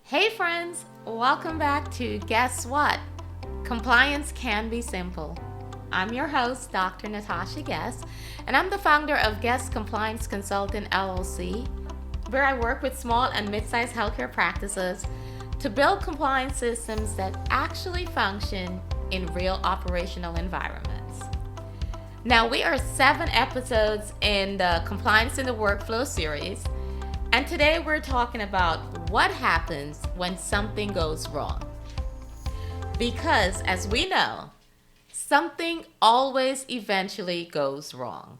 Hey friends, welcome back to Guess What? Compliance can be simple. I'm your host, Dr. Natasha Guess, and I'm the founder of Guess Compliance Consultant LLC, where I work with small and mid-sized healthcare practices to build compliance systems that actually function in real operational environments. Now, we are 7 episodes in the Compliance in the Workflow series, and today we're talking about what happens when something goes wrong. Because, as we know, something always eventually goes wrong.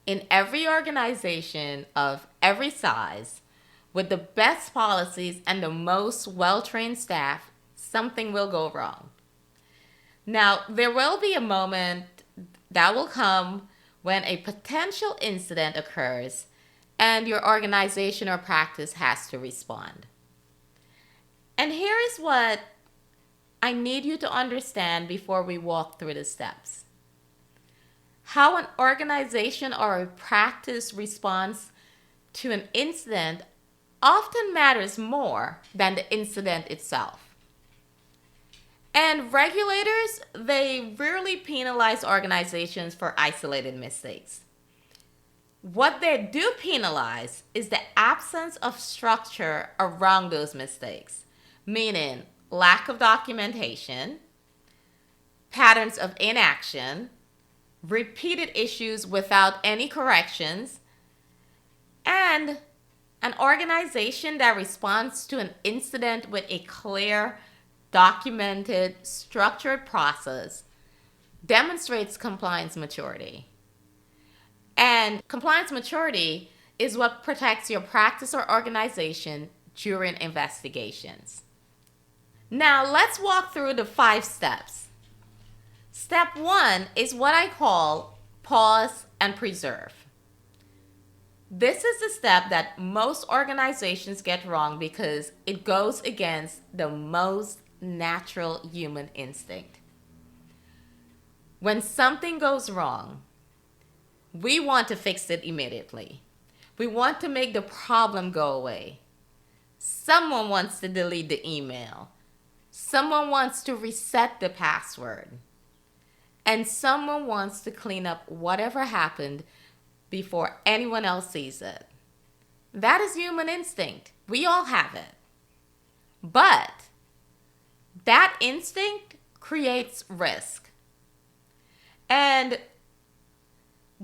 In every organization of every size, with the best policies and the most well-trained staff, something will go wrong. Now, there will be a moment that will come when a potential incident occurs and your organization or practice has to respond. And here is what I need you to understand before we walk through the steps. How an organization or a practice responds to an incident often matters more than the incident itself. And regulators, they rarely penalize organizations for isolated mistakes. What they do penalize is the absence of structure around those mistakes, meaning lack of documentation, patterns of inaction, repeated issues without any corrections, and an organization that responds to an incident with a clear, documented, structured process demonstrates compliance maturity. And compliance maturity is what protects your practice or organization during investigations. Now, let's walk through the 5 steps. Step 1 is what I call pause and preserve. This is the step that most organizations get wrong because it goes against the most natural human instinct. When something goes wrong, we want to fix it immediately. We want to make the problem go away. Someone wants to delete the email. Someone wants to reset the password. And someone wants to clean up whatever happened before anyone else sees it. That is human instinct. We all have it. But that instinct creates risk. And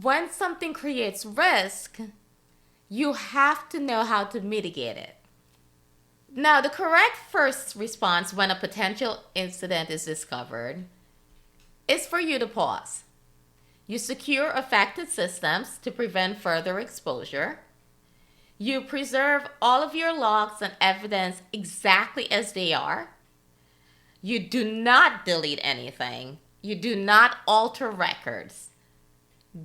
when something creates risk, you have to know how to mitigate it. Now, the correct first response when a potential incident is discovered is for you to pause. You secure affected systems to prevent further exposure. You preserve all of your logs and evidence exactly as they are. You do not delete anything. You do not alter records.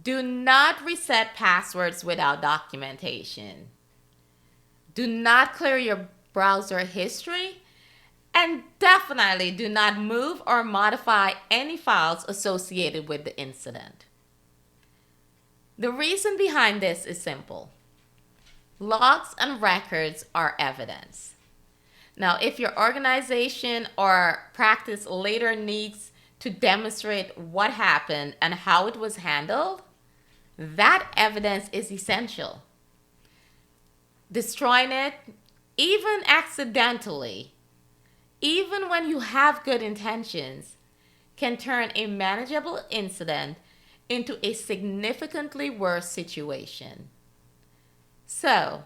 Do not reset passwords without documentation. Do not clear your browser history. And definitely do not move or modify any files associated with the incident. The reason behind this is simple. Logs and records are evidence. Now, if your organization or practice later needs to demonstrate what happened and how it was handled, that evidence is essential. Destroying it, even accidentally, even when you have good intentions, can turn a manageable incident into a significantly worse situation. So,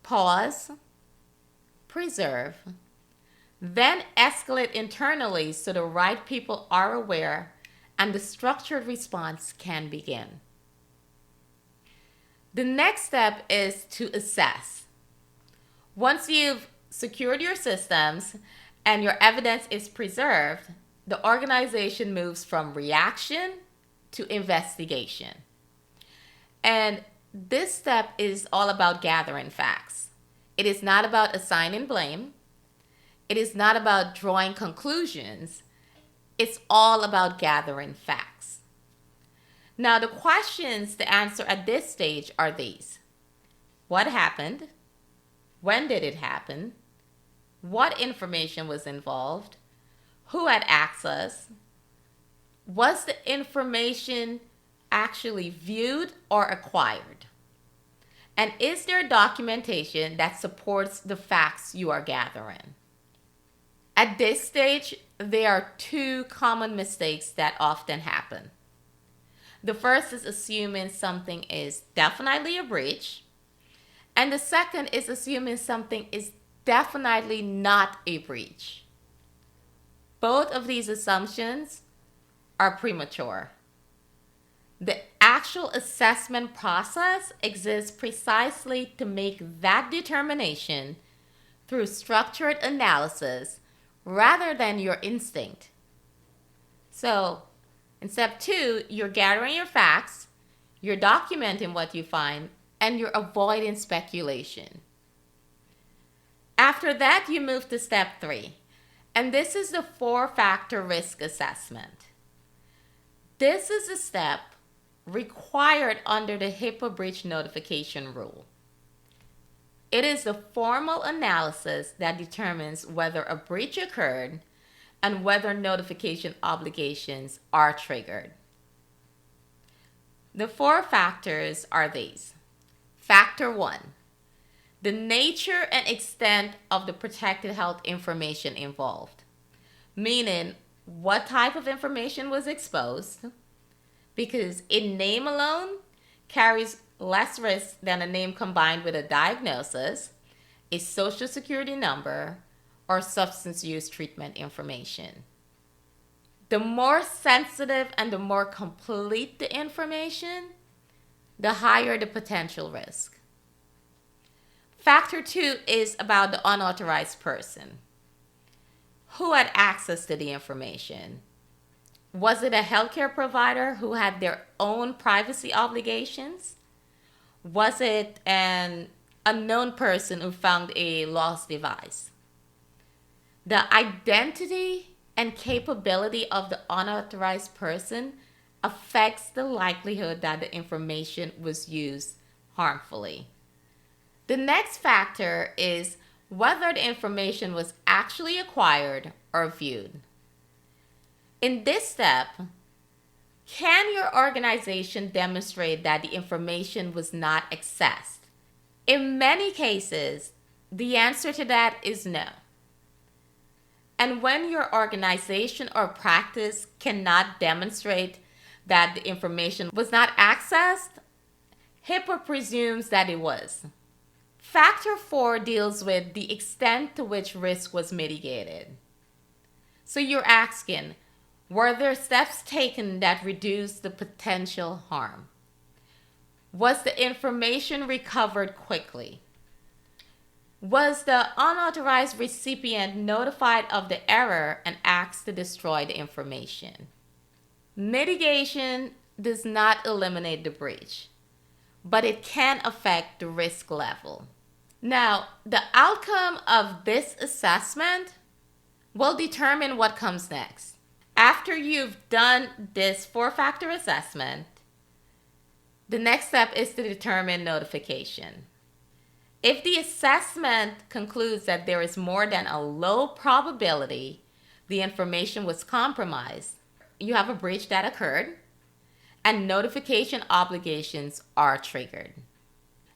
pause, preserve, then escalate internally so the right people are aware and the structured response can begin. The next step is to assess. Once you've secured your systems and your evidence is preserved, the organization moves from reaction to investigation. And this step is all about gathering facts. It is not about assigning blame. It is not about drawing conclusions. It's all about gathering facts. Now, the questions to answer at this stage are these. What happened? When did it happen? What information was involved? Who had access? Was the information actually viewed or acquired? And is there documentation that supports the facts you are gathering? At this stage, there are two common mistakes that often happen. The first is assuming something is definitely a breach, and the second is assuming something is definitely not a breach. Both of these assumptions are premature. The actual assessment process exists precisely to make that determination through structured analysis rather than your instinct. So, in step 2, you're gathering your facts, you're documenting what you find, and you're avoiding speculation. After that, you move to step 3, and this is the 4-factor risk assessment. This is a step required under the HIPAA breach notification rule. It is the formal analysis that determines whether a breach occurred and whether notification obligations are triggered. The 4 factors are these. Factor 1, the nature and extent of the protected health information involved, meaning what type of information was exposed, because a name alone carries less risk than a name combined with a diagnosis, a social security number, or substance use treatment information. The more sensitive and the more complete the information, the higher the potential risk. Factor 2 is about the unauthorized person. Who had access to the information? Was it a healthcare provider who had their own privacy obligations? Was it an unknown person who found a lost device? The identity and capability of the unauthorized person affects the likelihood that the information was used harmfully. The next factor is whether the information was actually acquired or viewed. In this step, can your organization demonstrate that the information was not accessed? In many cases, the answer to that is no. And when your organization or practice cannot demonstrate that the information was not accessed, HIPAA presumes that it was. Factor 4 deals with the extent to which risk was mitigated. So you're asking, were there steps taken that reduced the potential harm? Was the information recovered quickly? Was the unauthorized recipient notified of the error and asked to destroy the information? Mitigation does not eliminate the breach, but it can affect the risk level. Now, the outcome of this assessment will determine what comes next. After you've done this 4-factor assessment, the next step is to determine notification. If the assessment concludes that there is more than a low probability the information was compromised, you have a breach that occurred, and notification obligations are triggered.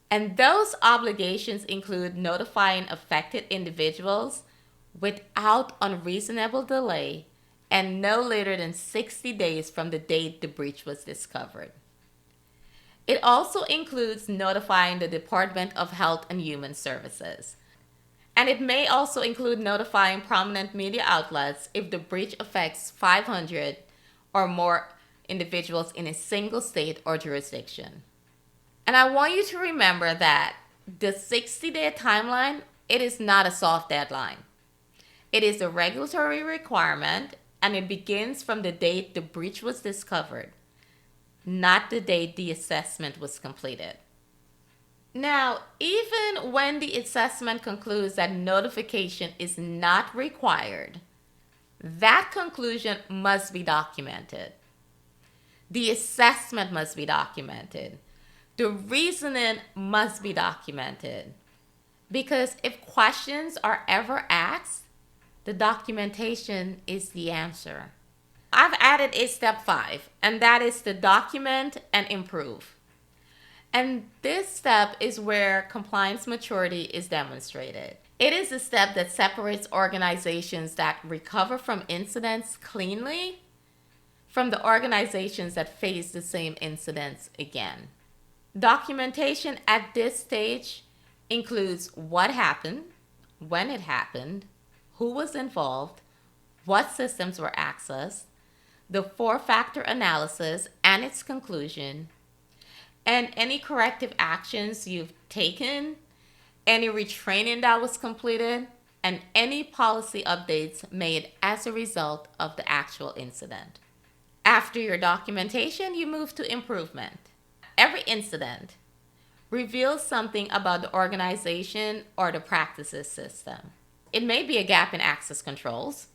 And those obligations include notifying affected individuals without unreasonable delay and no later than 60 days from the date the breach was discovered. It also includes notifying the Department of Health and Human Services. And it may also include notifying prominent media outlets if the breach affects 500 or more individuals in a single state or jurisdiction. And I want you to remember that the 60-day timeline, it is not a soft deadline. It is a regulatory requirement, and it begins from the date the breach was discovered, not the date the assessment was completed. Now, even when the assessment concludes that notification is not required, that conclusion must be documented. The assessment must be documented. The reasoning must be documented. Because if questions are ever asked, the documentation is the answer. I've added a step 5, and that is to document and improve. And this step is where compliance maturity is demonstrated. It is a step that separates organizations that recover from incidents cleanly from the organizations that face the same incidents again. Documentation at this stage includes what happened, when it happened, who was involved, what systems were accessed, the 4-factor analysis and its conclusion, and any corrective actions you've taken, any retraining that was completed, and any policy updates made as a result of the actual incident. After your documentation, you move to improvement. Every incident reveals something about the organization or the practices system. It may be a gap in access controls.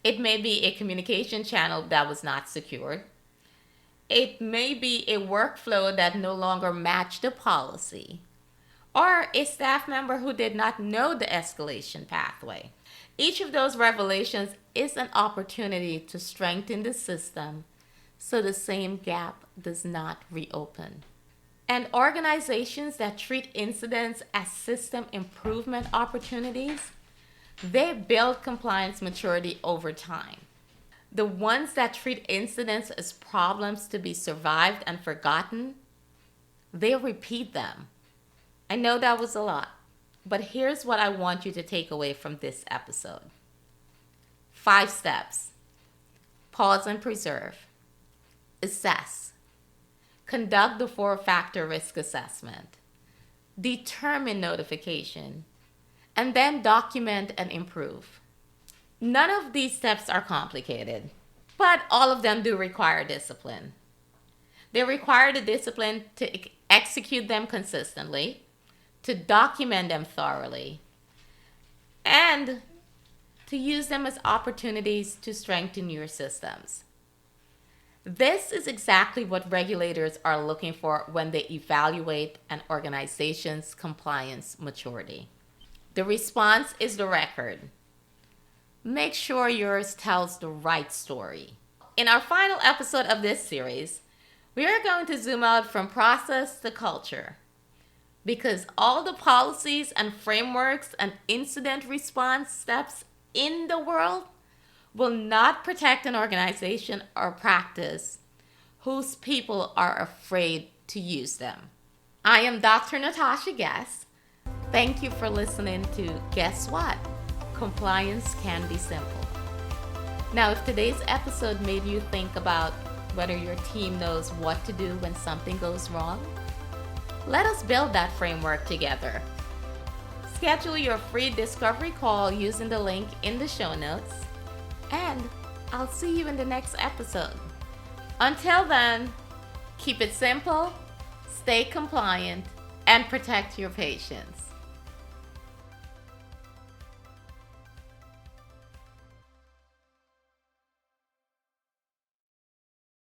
It may be a communication channel that was not secured. It may be a workflow that no longer matched the policy, or a staff member who did not know the escalation pathway. Each of those revelations is an opportunity to strengthen the system so the same gap does not reopen. And organizations that treat incidents as system improvement opportunities, they build compliance maturity over time. The ones that treat incidents as problems to be survived and forgotten, they repeat them. I know that was a lot, but here's what I want you to take away from this episode. 5 steps. Pause and preserve. Assess. Conduct the 4-factor risk assessment. Determine notification. And then document and improve. None of these steps are complicated, but all of them do require discipline. They require the discipline to execute them consistently, to document them thoroughly, and to use them as opportunities to strengthen your systems. This is exactly what regulators are looking for when they evaluate an organization's compliance maturity. The response is the record. Make sure yours tells the right story. In our final episode of this series, we are going to zoom out from process to culture, because all the policies and frameworks and incident response steps in the world will not protect an organization or practice whose people are afraid to use them. I am Dr. Natasha Guess. Thank you for listening to Guess What? Compliance can be simple. Now, if today's episode made you think about whether your team knows what to do when something goes wrong, let us build that framework together. Schedule your free discovery call using the link in the show notes, and I'll see you in the next episode. Until then, keep it simple, stay compliant, and protect your patients.